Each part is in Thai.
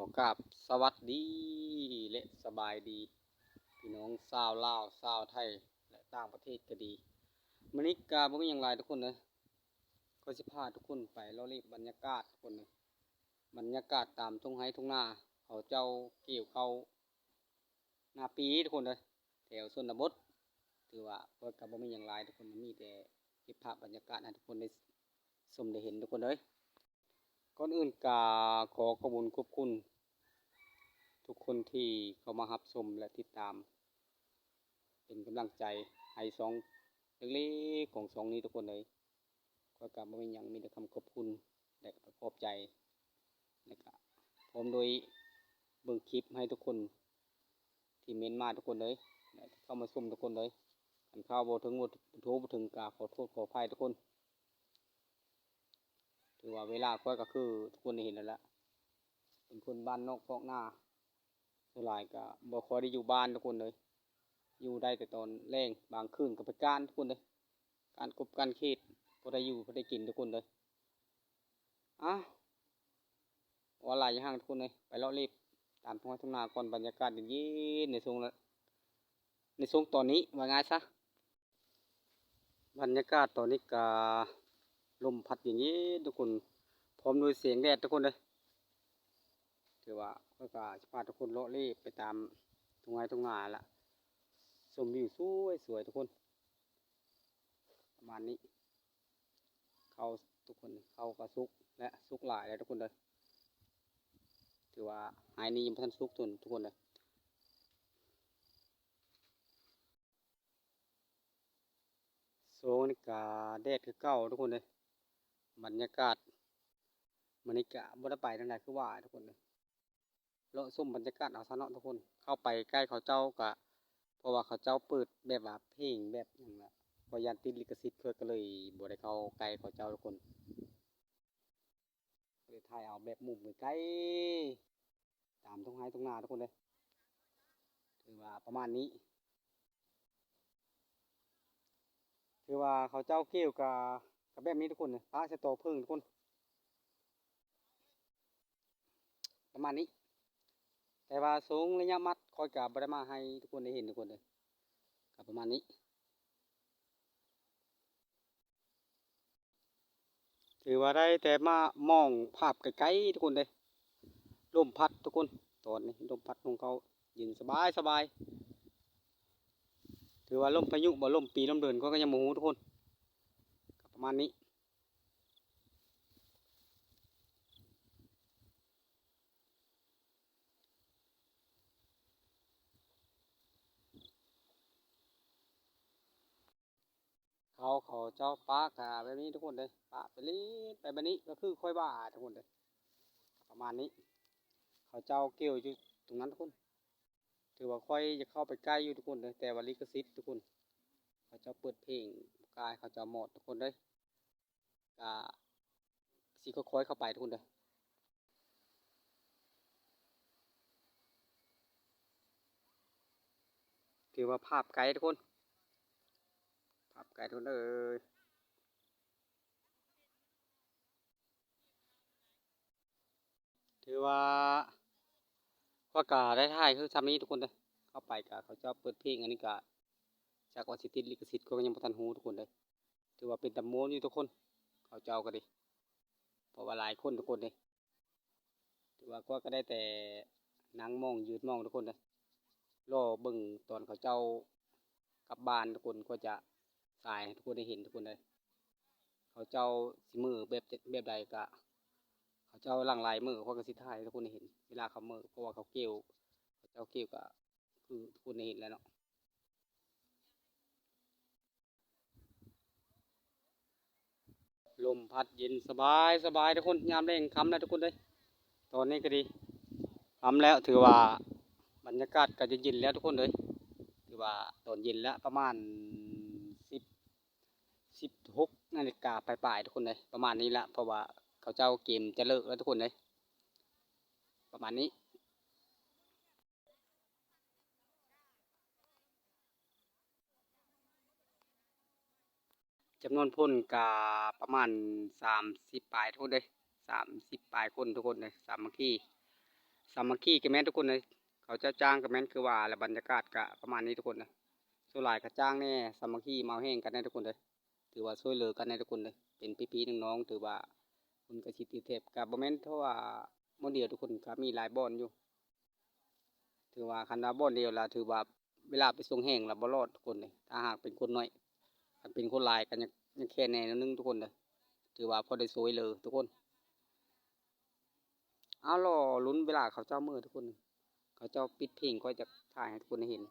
อกราบสวัสดีและสบายดีพี่น้องชาวลาวชาวไทยและต่างประเทศก็ดีมื้อนี้ก็บ่มีหยังหลายทุกคนเลยก็สิพาทุกคนไปเลาะเลียบบรรยากาศทุกคนเลยบรรยากาศตามทุ่งไร่ทุ่งนาเขาเจ้าเกี่ยวข้าวนาปีทุกคนเลยแถวชนบทถือว่าก็บ่มีหยังหลายทุกคนมีแต่เก็บภาพบรรยากาศให้ทุกคนได้ชมได้เห็นทุกคนเลยก่อนอื่นก็ขอขอบคุณทุกคนที่เข้ามารับชมและติดตามเป็นกำลังใจให้สองเล็กๆของสองนี้ทุกคนเลยก็กลับมาเป็นอย่างมีแต่คำขอบคุณและขอบใจและก็พร้อมโดยเบิ่งคลิปให้ทุกคนที่เมนมาทุกคนเลยเข้ามาชมทุกคนเลยขันข้าวบ่ถึงบ่โทรบ่ถึงกาขอโทษขออภัยทุกคนถือว่าเวลาก็คือทุกคนได้เห็นแล้วละเป็นคนบ้านนอกพอกหน้าส่วนหลายก็บ่ค่อยได้อยู่บ้านทุกคนเลยอยู่ได้แต่ตอนแรงบางคืนก็ไปการทุกคนเลยการกบการเขตพอได้อยู่พอได้กินทุกคนเลยว่าหลายอย่างทุกคนเลยไปเลาะเลียบตามท้องไร่ท้องนาก่อนบรรยากาศเย็นๆในช่วงตอนนี้ว่าไงซะบรรยากาศตอนนี้ก็ลมพัดอย่างนี้ทุกคนพร้อมด้วยเสียงแดดทุกคนเลยถือว่าก็จะพาทุกคนเลาะเลียบไปตามท้องไร่ท้องนาละชมวิวสวยๆทุกคนประมาณนี้เขาทุกคนเขาก็สุกและสุกหลายเลยทุกคนเลยถือว่าหายนี้ยังพันสุกทุกคนเลยโซนกาแดดคือเก้าทุกคนเลยบรรยากาศมันนี่กะบ่ได้ไปทางไหนคือว่าทุกคนเลยเลาะส้มบรรยากาศเอาซะเนาะทุกคนเข้าไปใกล้เขาเจ้ากะเพราะว่าเขาเจ้าเปิดแบบว่าเพลงแบบอย่างละพอยันติดลิขสิทธิ์เพื่อก็เลยบ่ได้เข้าใกล้เขาเจ้าทุกคนเลยถ่ายเอาแบบมุมใกล้ตามทุ่งไร่ทุ่งนาทุกคนเลยถือว่าประมาณนี้ถือว่าเขาเจ้าเกี่ยวกับแบบนี้ทุกคนเลยพระจะโตพึ่งทุกคนประมาณนี้แต่ว่าสูงระยะมัดคอยกับบริมาให้ทุกคนได้เห็นทุกคนเลยกับประมาณนี้ถือว่าได้แต่มามองภาพไกลๆทุกคนเลยลมพัดทุกคนตอนนี้ลมพัดของเขาเย็นสบายถือว่าลมพายุบ่ลมปีลมเดินก็ยังโมโหทุกคนกับประมาณนี้เขาเจ้าป้ากะแบบนี้ทุกคนเลยป้าไปลีไปแบบนี้ก็คือค่อยบ้าทุกคนเลยประมาณนี้เขาเจ้าเกี่ยวอยู่ตรงนั้นทุกคนถือว่าค่อยจะเข้าไปใกล้อยู่ทุกคนเลยแต่ว่าลิขสิทธิ์ทุกคนเขาเจ้าเปิดเพลงกายเขาเจ้าหมดทุกคนเลยกะสีค่อยๆเข้าไปทุกคนเลยถือว่าภาพไกลทุกคนภาพไกลทุกคนเลยถือว่ากาได้ถ่ายคือทำนี้ทุกคนเลยเข้าไปกะเขาเจ้าเปิดเพลงอันนี้กะจากว่าสิติดลิขสิทธิ์ก็ยังบ่ทันหูทุกคนเลยถือว่าเป็นตำมวนอยู่ทุกคนเขาเจ้าก็ดีเพราะว่าหลายคนทุกคนเลยถือว่าก็ได้แต่นั่งมองยืนมองทุกคนเลยรอเบิ่งตอนเขาเจ้ากลับบ้านทุกคนก็จะสายให้ทุกคนได้เห็นทุกคนเลยเขาเจ้าสิมือแบบใดกะเขาเจ้าหลังลายมือเขาก็สิถ่ายให้ทุกคนได้เห็นเวลาเขามือเพราะว่าเขาเกี่ยวเขาเจ้าเกี่ยวก็คือทุกคนได้เห็นแล้วเนาะลมพัดเย็นสบายทุกคนยามแรงค่ำแล้วทุกคนเลยตอนนี้ก็ดีค่ำแล้วถือว่าบรรยากาศก็จะเย็นแล้วทุกคนเลยถือว่าตอนเย็นแล้วประมาณสิบ16 นาฬิกาปลายๆทุกคนเลยประมาณนี้ละเพราะว่าเขาเจ้าเกมจะเลิกแล้วทุกคนเลยประมาณนี้จำนวนคนกาประมาณ30 ปลายทุกคนเลย30 ปลายคนทุกคนเลยสามัคคี สามัคคีกันแม่นทุกคนเลยเขาจะจ้างกันแม่นคือว่าและบรรยากาศกะประมาณนี้ทุกคนนะส่วนหลายก็จ้างแน่สามัคคีเมาแห้งกันแน่ทุกคนเลยถือว่าช่วยเหลือกันแน่ทุกคนเลยเป็นพี่ๆน้องๆถือว่าคุณกระชิดติเทพกับบ่แม่นเพราะว่าบ่เดียวทุกคนก็มีหลายบ่อนอยู่ถือว่าคันว่าบ่อนเดียวละถือว่าเวลาไปส่งแห้งละบ่รอดทุกคนเลยถ้าหากเป็นคนน้อยคันเป็นคนหลายกันยังแค่แน่นิดนึงทุกคนเลยถือว่าพอได้ช่วยเหลือทุกคนเอาล่อลุ้นเวลาเขาเจ้ามือทุกคนเขาเจ้าปิดเพลงก็จะถ่ายให้ทุกคนได้เห็น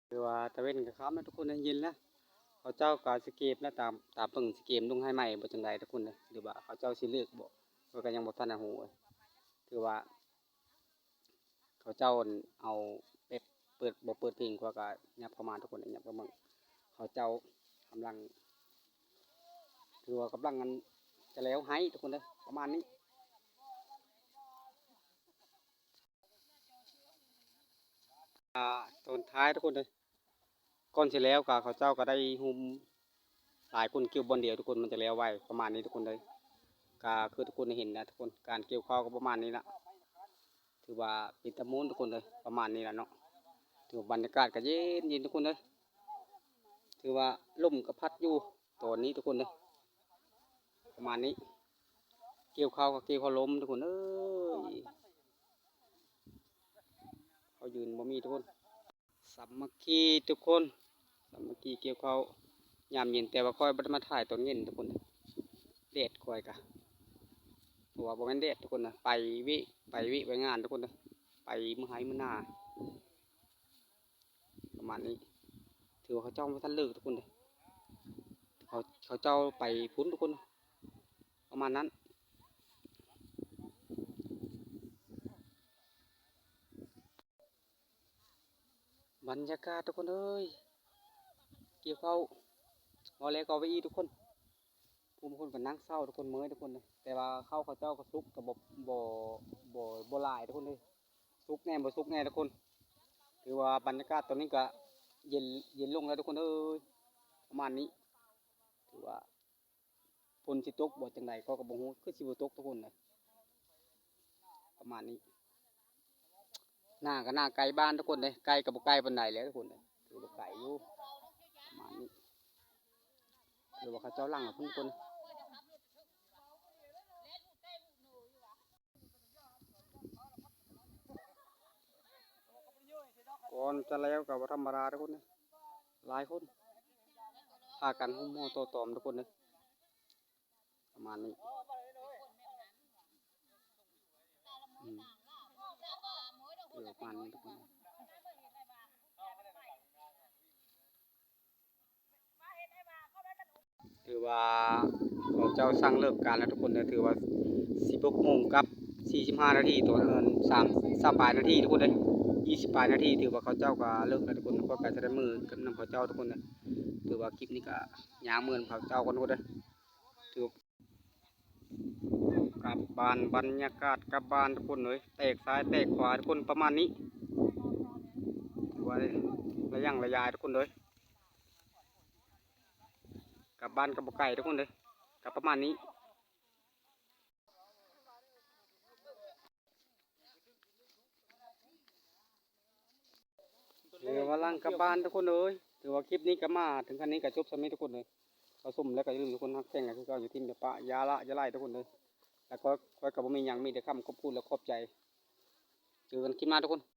คือว่าตะเวนกับครับนะทุกคนได้ยินแล้วเขาเจ้าก็สเกปนะตามเบิ่งสเกมลงให้ใหม่บ่จังไดทุกคนเลยหรือว่าเขาเจ้าสิเลือกบ่ก็ยังบ่ทันได้ฮู้ถือว่าเขาเจ้าเอาเป๊ปเปิดเพลงกว่าก็ยับเข้ามาทุกคนยับเข้ามาเขาเจ้ากำลังถือว่ากำลังกันจะแล้วให้ทุกคนเลยประมาณนี้ตอนท้ายทุกคนเลยก่อนเสร็จแล้วก็เขาเจ้าก็ได้หุมหลายคนเกี่ยวบอลเดียวทุกคนมันจะแล้วไวประมาณนี้ทุกคนเลยก็คือทุกคนได้เห็นนะทุกคนการเกี่ยวข้าวก็ประมาณนี้ละถือว่าเป็นตะมูนทุกคนเลยประมาณนี้ละเนาะถือว่าบรรยากาศก็เย็นทุกคนเลยถือว่าลมก็พัดอยู่ตอนนี้ทุกคนเลยประมาณนี้เกี่ยวข้าวก็เกี่ยวข้าวล้มทุกคนเอ้ยเขายืนบ่มีทุกคนสามัคคีทุกคนสามัคคีเกี่ยวข้าวยามเย็นแต่ว่าค่อยบัดมาถ่ายตอนเย็นทุกคนแดดค่อยกะเพราะว่าบ่แม่นแดดทุกคนนะไปไปงานทุกคนนะไปมื้อไห้มื้อหน้าประมาณนี้ถือว่าเขาเจ้าบ่ทันเลิกทุกคนเลยเขาเจ้าไปพุ้นทุกคนประมาณนั้นบรรยากาศทุกคนเอ้ยเกี่ยวข้าวงอแลก็ไปอีทุกคนผู้บางคนก็นั่งเศร้าทุกคนเมื่อยทุกคนเลยแต่ว่าเข้าเขาเจ้าก็ซุกกับบ่หลายทุกคนเลยซุกแน่บ่ซุกแน่ทุกคนถือว่าบรรยากาศตอนนี้ก็เย็นลงแล้วทุกคนเอ้ยประมาณนี้ถือว่าฝนสิตกบ่จังไดก็บ่ฮู้คือสิบ่ตกทุกคนเลยประมาณนี้หน้าก็หน้าไกลบ้านทุกคนเลยไกลกับบ่ไกลปานใดแล้วทุกคนเลยถือว่าไกลอยู่ประมาณนี้ถือว่าเขาเจ้าหลังทุกคนก่อนจะแล้วกับธรรมดาทุกคนเลยหลายคนพากันหุ้มห่อโตตอมทุกคนเลยประมาณนี้ประมาณนี้ทุกคนถือว่าเขาเจ้าสร้างเลิกการแล้วทุกคนเลยถือว่า16 โมงกับ45 นาทีตัว3ปลายนาทีทุกคนเลย20 ปลายนาทีถือว่าเขาเจ้าก็เลิกแล้วทุกคนก็ใกล้จะได้มือกับนำเขาเจ้าทุกคนเลยถือว่าคลิปนี้ก็ยางเหมือนเขาเจ้าคนทุกคนเลยถือกลับบ้านบรรยากาศกลับบ้านทุกคนเลยแตกซ้ายแตกขวาทุกคนประมาณนี้ถือว่าระยายทุกคนเลยกลับบ้านกับบกไก่ทุกคนเลยกลับประมาณนี้เดี๋ยวว่าลังกลับบ้านทุกคนเลยถือว่าคลิปนี้ก็มาถึงขั้นนี้ก็จบสำนี้ทุกคนเลยเขาสุ่มแล้วก็อย่าลืมทุกคนฮักแข่งกันคือเก็อยู่ที่เดียวปะยาละยาไล่ทุกคนเลยแล้วก็คอยกับผมมีอย่างมีแต่คำขอบคุณและขอบใจเจอกันคลิปหน้าทุกคน